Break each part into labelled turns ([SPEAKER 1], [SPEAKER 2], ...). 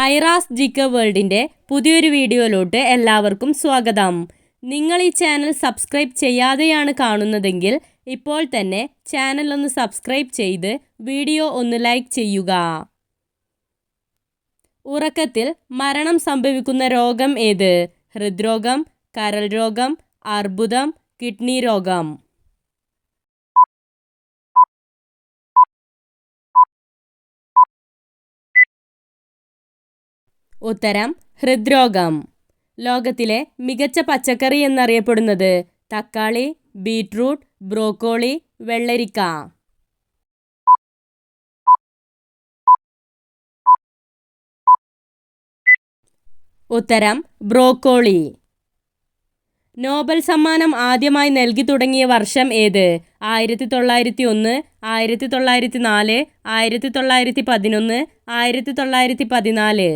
[SPEAKER 1] ഐറാസ് ജിക്ക വേൾഡിൻ്റെ പുതിയൊരു വീഡിയോയിലോട്ട് എല്ലാവർക്കും സ്വാഗതം. നിങ്ങൾ ഈ ചാനൽ സബ്സ്ക്രൈബ് ചെയ്യാതെയാണ് കാണുന്നതെങ്കിൽ ഇപ്പോൾ തന്നെ ചാനൽ ഒന്ന് സബ്സ്ക്രൈബ് ചെയ്ത് വീഡിയോ ഒന്ന് ലൈക്ക് ചെയ്യുക. ഉറക്കത്തിൽ മരണം സംഭവിക്കുന്ന രോഗം ഏത്? ഹൃദ്രോഗം, കരൾ രോഗം, അർബുദം, കിഡ്നി രോഗം. ഉത്തരം ഹൃദ്രോഗം. ലോകത്തിലെ മികച്ച പച്ചക്കറി എന്നറിയപ്പെടുന്നത് തക്കാളി, ബീറ്റ്റൂട്ട്, ബ്രോക്കോളി, വെള്ളരിക്ക. ഉത്തരം ബ്രോക്കോളി. നോബൽ സമ്മാനം ആദ്യമായി നൽകി തുടങ്ങിയ വർഷം ഏത്? 1901, 1904, 1911, 1914.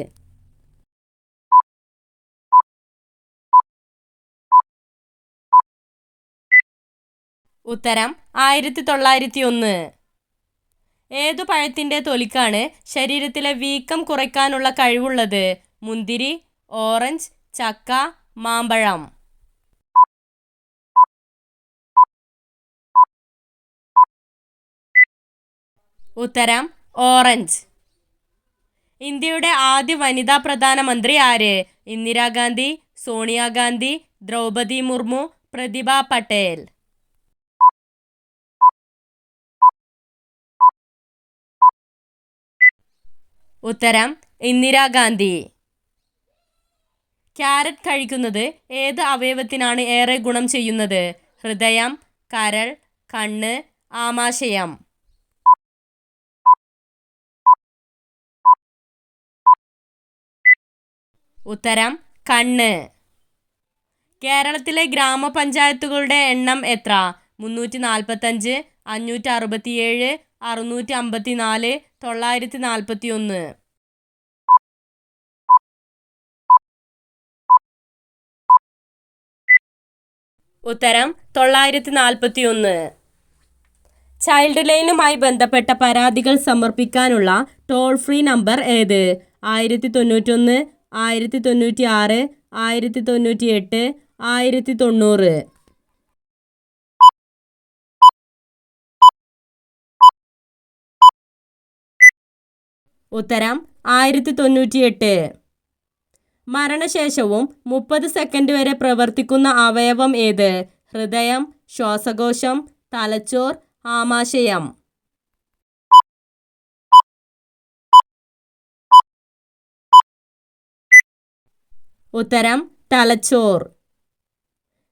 [SPEAKER 1] ഉത്തരം 1901. ഏതു പഴത്തിൻ്റെ തൊലിക്കാണ് ശരീരത്തിലെ വീക്കം കുറയ്ക്കാനുള്ള കഴിവുള്ളത്? മുന്തിരി, ഓറഞ്ച്, ചക്ക, മാമ്പഴം. ഉത്തരം ഓറഞ്ച്. ഇന്ത്യയുടെ ആദ്യ വനിതാ പ്രധാനമന്ത്രി ആര്? ഇന്ദിരാഗാന്ധി, സോണിയാഗാന്ധി, ദ്രൗപദി മുർമു, പ്രതിഭ പട്ടേൽ. ഉത്തരം ഇന്ദിരാഗാന്ധി. ക്യാരറ്റ് കഴിക്കുന്നത് ഏത് അവയവത്തിനാണ് ഏറെ ഗുണം ചെയ്യുന്നത്? ഹൃദയം, കരൾ, കണ്ണ്, ആമാശയം. ഉത്തരം കണ്ണ്. കേരളത്തിലെ ഗ്രാമപഞ്ചായത്തുകളുടെ എണ്ണം എത്ര? 345, 567, 654, 941. ഉത്തരം 941. ചൈൽഡ് ലൈനുമായി ബന്ധപ്പെട്ട പരാതികൾ സമർപ്പിക്കാനുള്ള ടോൾ ഫ്രീ നമ്പർ ഏത്? 1091, 1096, 1098, 1090. ഉത്തരം 1098. മരണശേഷവും 30 സെക്കൻഡ് വരെ പ്രവർത്തിക്കുന്ന അവയവം ഏത്? ഹൃദയം, ശ്വാസകോശം, തലച്ചോർ, ആമാശയം. ഉത്തരം തലച്ചോർ.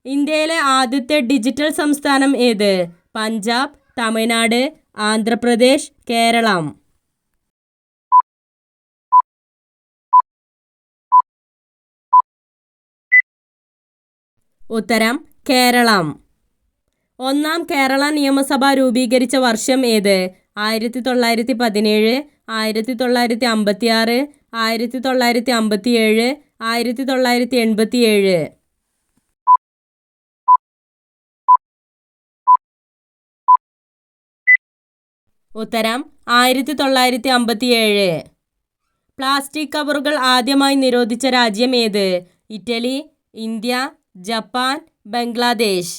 [SPEAKER 1] ഇന്ത്യയിലെ ആദ്യത്തെ ഡിജിറ്റൽ സംസ്ഥാനം ഏത്? പഞ്ചാബ്, തമിഴ്നാട്, ആന്ധ്രാപ്രദേശ്, കേരളം. ഉത്തരം കേരളം. ഒന്നാം കേരള നിയമസഭ രൂപീകരിച്ച വർഷം ഏത്? 1917, 1956, 1957, 1987. ഉത്തരം 1957. പ്ലാസ്റ്റിക് കവറുകൾ ആദ്യമായി നിരോധിച്ച രാജ്യം ഏത്? Italy, India, Japan, Bangladesh.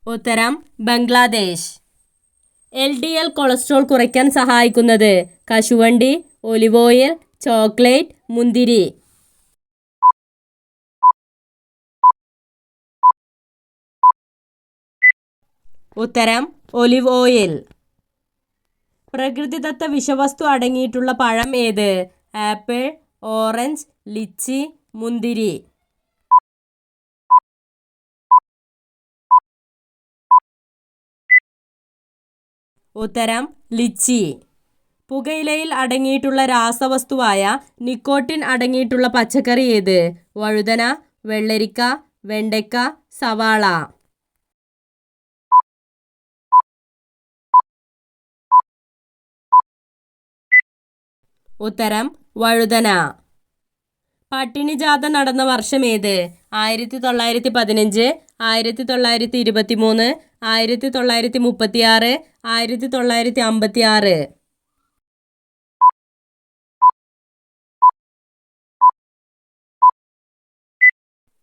[SPEAKER 1] ഉത്തരം ബംഗ്ലാദേശ്. LDL കൊളസ്ട്രോൾ കുറയ്ക്കാൻ സഹായിക്കുന്നത്? കശുവണ്ടി, ഒലിവ് ഓയിൽ, ചോക്ലേറ്റ്, മുന്തിരി. ഉത്തരം ഒലിവ് ഓയിൽ. പ്രകൃതിദത്ത വിഷവസ്തു അടങ്ങിയിട്ടുള്ള പഴം ഏത്? ആപ്പിൾ, ഓറഞ്ച്, ലിച്ചി, മുന്തിരി. ഉത്തരം ലിച്ചി. പുകയിലയിൽ അടങ്ങിയിട്ടുള്ള രാസവസ്തുവായ നിക്കോട്ടിൻ അടങ്ങിയിട്ടുള്ള പച്ചക്കറി ഏത്? വഴുതന, വെള്ളരിക്ക, വെണ്ടയ്ക്ക, സവാള. ഉത്തരം വഴുതന. പട്ടിണി ജാഥ നടന്ന വർഷം ഏത്? 1915, 1923, 1936, 1956.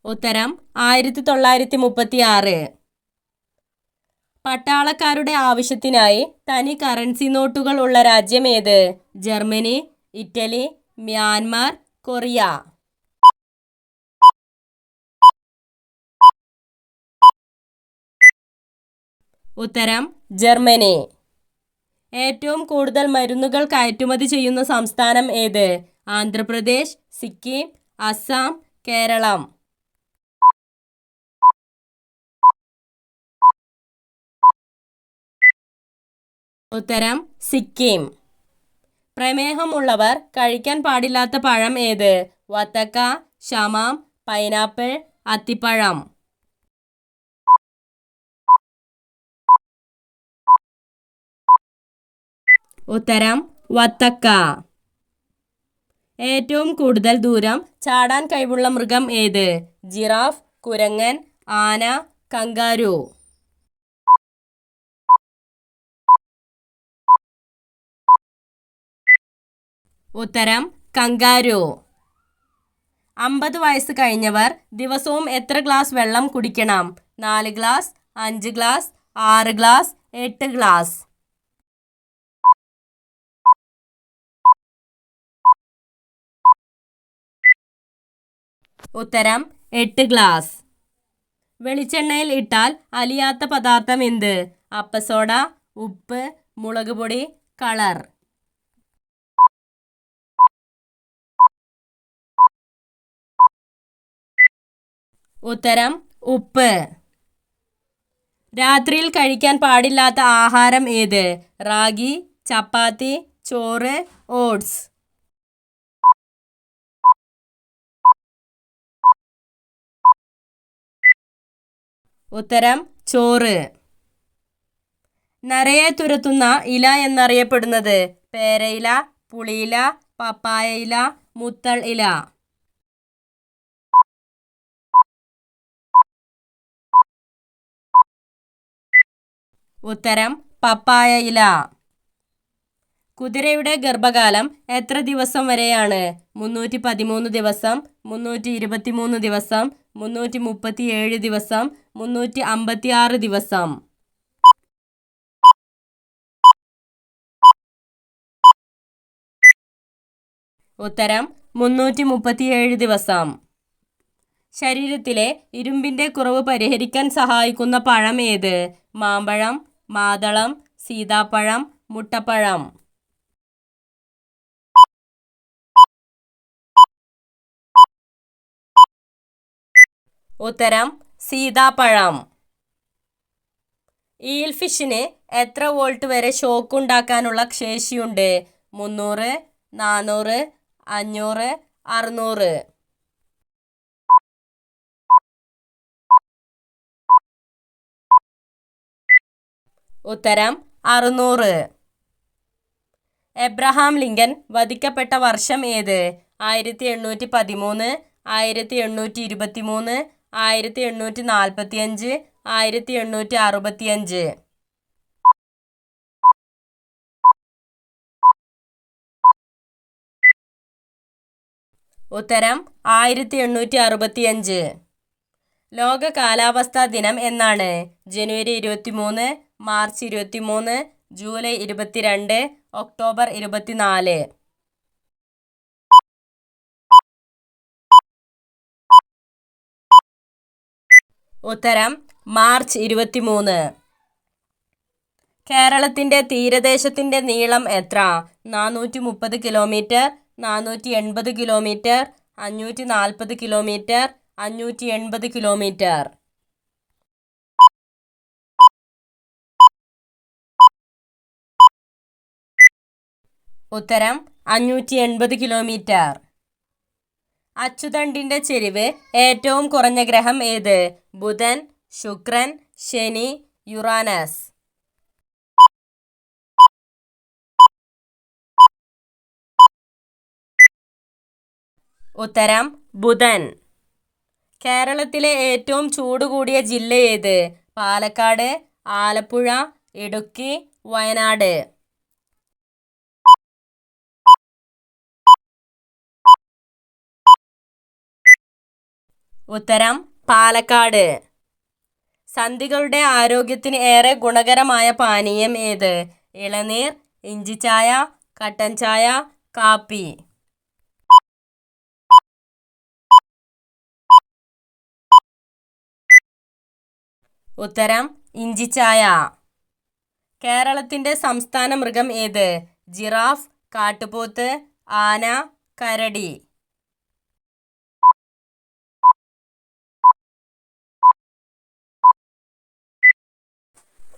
[SPEAKER 1] ഉത്തരം 1936. പട്ടാളക്കാരുടെ ആവശ്യത്തിനായി തനി കറൻസി നോട്ടുകൾ ഉള്ള രാജ്യം ഏത്? Germany, Italy, Myanmar, Korea. ഉത്തരം ജർമ്മനി. ഏറ്റവും കൂടുതൽ മരുന്നുകൾ കയറ്റുമതി ചെയ്യുന്ന സംസ്ഥാനം ഏത്? ആന്ധ്രാപ്രദേശ്, സിക്കിം, അസം, കേരളം. ഉത്തരം സിക്കിം. പ്രമേഹമുള്ളവർ കഴിക്കാൻ പാടില്ലാത്ത പഴം ഏത്? വത്തക്ക, ശമാം, പൈനാപ്പിൾ, അത്തിപ്പഴം. ഉത്തരം വത്തക്ക. ഏറ്റവും കൂടുതൽ ദൂരം ചാടാൻ കഴിവുള്ള മൃഗം ഏത്? ജിറാഫ്, കുരങ്ങൻ, ആന, കങ്കാരു. ഉത്തരം കങ്കാരു. 50 വയസ്സ് കഴിഞ്ഞവർ ദിവസവും എത്ര ഗ്ലാസ് വെള്ളം കുടിക്കണം? 4 ഗ്ലാസ്, 5 ഗ്ലാസ്, 6 ഗ്ലാസ്, 8 ഗ്ലാസ്. ഉത്തരം 8 ഗ്ലാസ്. വെളിച്ചെണ്ണയിൽ ഇട്ടാൽ അലിയാത്ത പദാർത്ഥം എന്ത്? അപ്പസോഡ, ഉപ്പ്, മുളക് പൊടി, കളർ. ഉത്തരം ഉപ്പ്. രാത്രിയിൽ കഴിക്കാൻ പാടില്ലാത്ത ആഹാരം ഏത്? റാഗി, ചപ്പാത്തി, ചോറ്, ഓട്സ്. ഉത്തരം ചോറ്. നരയെ തുരത്തുന്ന ഇല എന്നറിയപ്പെടുന്നത്? പേരയില, പുളിയില, പപ്പായയില, മുത്തൾ ഇല. ഉത്തരം പപ്പായ ഇല. കുതിരയുടെ ഗർഭകാലം എത്ര ദിവസം വരെയാണ്? 313 ദിവസം, 323 ദിവസം, 337 ദിവസം, 356 ദിവസം. ഉത്തരം 337 ദിവസം. ശരീരത്തിലെ ഇരുമ്പിൻ്റെ കുറവ് പരിഹരിക്കാൻ സഹായിക്കുന്ന പഴം ഏത്? മാമ്പഴം, മാതളം, സീതാപ്പഴം, മുട്ടപ്പഴം. ഉത്തരം സീതാപ്പഴം. ഈൽ ഫിഷിന് എത്ര വോൾട്ട് വരെ ഷോക്ക് ഉണ്ടാക്കാനുള്ള ശേഷിയുണ്ട്? 300, 400, 500, 600. ഉത്തരം 600. എബ്രഹാം ലിങ്കൻ വധിക്കപ്പെട്ട വർഷം ഏത്? 1813, 1823, 1845, 1865. ഉത്തരം 1865. ലോക കാലാവസ്ഥാ ദിനം എന്നാണ്? ജനുവരി 23, മാർച്ച് 23, ജൂലൈ 22, ഒക്ടോബർ 24. ഉത്തരം മാർച്ച് 23. കേരളത്തിൻ്റെ തീരദേശത്തിൻ്റെ നീളം എത്ര? 430 കിലോമീറ്റർ, 480 കിലോമീറ്റർ, 540 കിലോമീറ്റർ, 580 കിലോമീറ്റർ. ഉത്തരം 580 കിലോമീറ്റർ. അച്ചുതണ്ടിൻ്റെ ചെരിവ് ഏറ്റവും കുറഞ്ഞ ഗ്രഹം ഏത്? ബുധൻ, ശുക്രൻ, ശനി, യുറാനസ്. ഉത്തരം ബുധൻ. കേരളത്തിലെ ഏറ്റവും ചൂട് കൂടിയ ജില്ല ഏത്? പാലക്കാട്, ആലപ്പുഴ, ഇടുക്കി, വയനാട്. ഉത്തരം പാലക്കാട്. സന്ധികളുടെ ആരോഗ്യത്തിന് ഏറെ ഗുണകരമായ പാനീയം ഏത്? ഇളനീർ, ഇഞ്ചിച്ചായ, കട്ടൻ ചായ, കാപ്പി. ഉത്തരം ഇഞ്ചിച്ചായ. കേരളത്തിൻ്റെ സംസ്ഥാന മൃഗം ഏത്? ജിറാഫ്, കാട്ടുപോത്ത്, ആന, കരടി.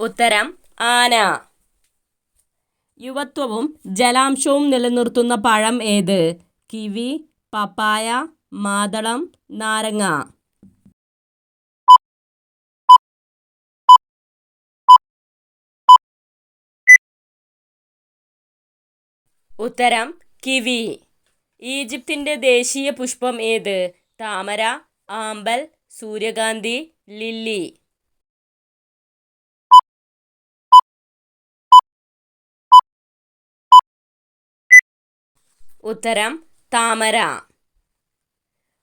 [SPEAKER 1] ഉത്തരം ആന. യുവത്വവും ജലാംശവും നിലനിർത്തുന്ന പഴം ഏത്? കിവി, പപ്പായ, മാതളം, നാരങ്ങ. ഉത്തരം കിവി. ഈജിപ്തിൻ്റെ ദേശീയ പുഷ്പം ഏത്? താമര, ആമ്പൽ, സൂര്യകാന്തി, ലില്ലി. ഉത്തരം താമര.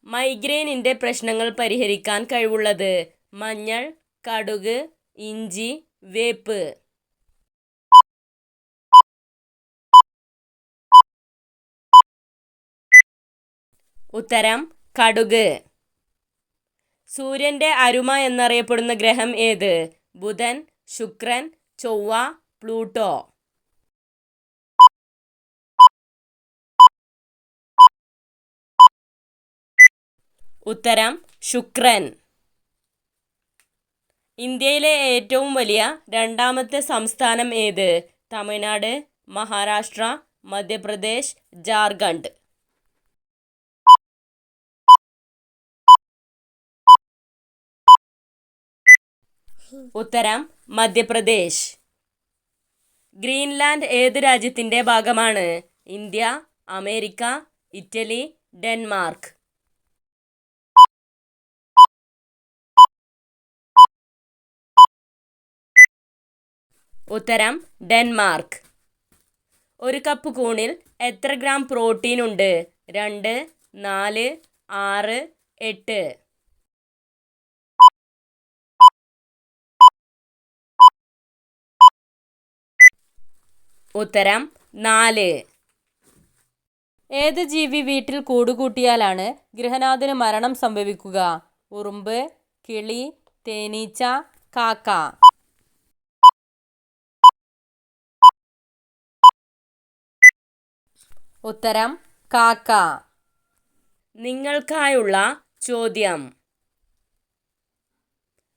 [SPEAKER 1] മൈഗ്രെയിനിൻ്റെ പ്രശ്നങ്ങൾ പരിഹരിക്കാൻ കഴിവുള്ളത്? മഞ്ഞൾ, കടുക്, ഇഞ്ചി, വേപ്പ്. ഉത്തരം കടുക്. സൂര്യൻ്റെ അരുമ എന്നറിയപ്പെടുന്ന ഗ്രഹം ഏത്? ബുധൻ, ശുക്രൻ, ചൊവ്വ, പ്ലൂട്ടോ. ഉത്തരം ശുക്രൻ. ഇന്ത്യയിലെ ഏറ്റവും വലിയ രണ്ടാമത്തെ സംസ്ഥാനം ഏത്? തമിഴ്നാട്, മഹാരാഷ്ട്ര, മധ്യപ്രദേശ്, ജാർഖണ്ഡ്. ഉത്തരം മധ്യപ്രദേശ്. ഗ്രീൻലാൻഡ് ഏത് രാജ്യത്തിൻ്റെ ഭാഗമാണ്? India, America, Italy, Denmark. ഉത്തരം ഡെൻമാർക്ക്. ഒരു കപ്പ് കൂണിൽ എത്ര ഗ്രാം പ്രോട്ടീൻ ഉണ്ട്? 2, 4, 6, 8. ഉത്തരം 4. ഏത് ജീവി വീട്ടിൽ കൂടുകൂട്ടിയാലാണ് ഗൃഹനാഥന് മരണം സംഭവിക്കുക? ഉറുമ്പ്, കിളി, തേനീച്ച, കാക്ക. ഉത്തരം കാക്ക. നിങ്ങൾക്കായുള്ള ചോദ്യം: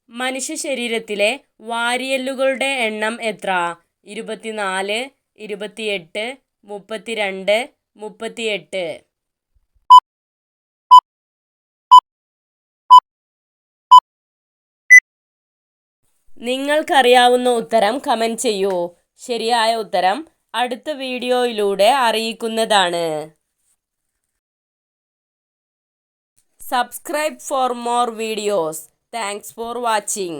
[SPEAKER 1] മനുഷ്യ ശരീരത്തിലെ വാരിയെല്ലുകളുടെ എണ്ണം എത്ര? 24, 28, 32, 38. നിങ്ങൾക്കറിയാവുന്ന ഉത്തരം കമൻറ്റ് ചെയ്യൂ. ശരിയായ ഉത്തരം അടുത്ത വീഡിയോയിലൂടെ അറിയിക്കുന്നതാണ്. Subscribe for more videos. Thanks for watching.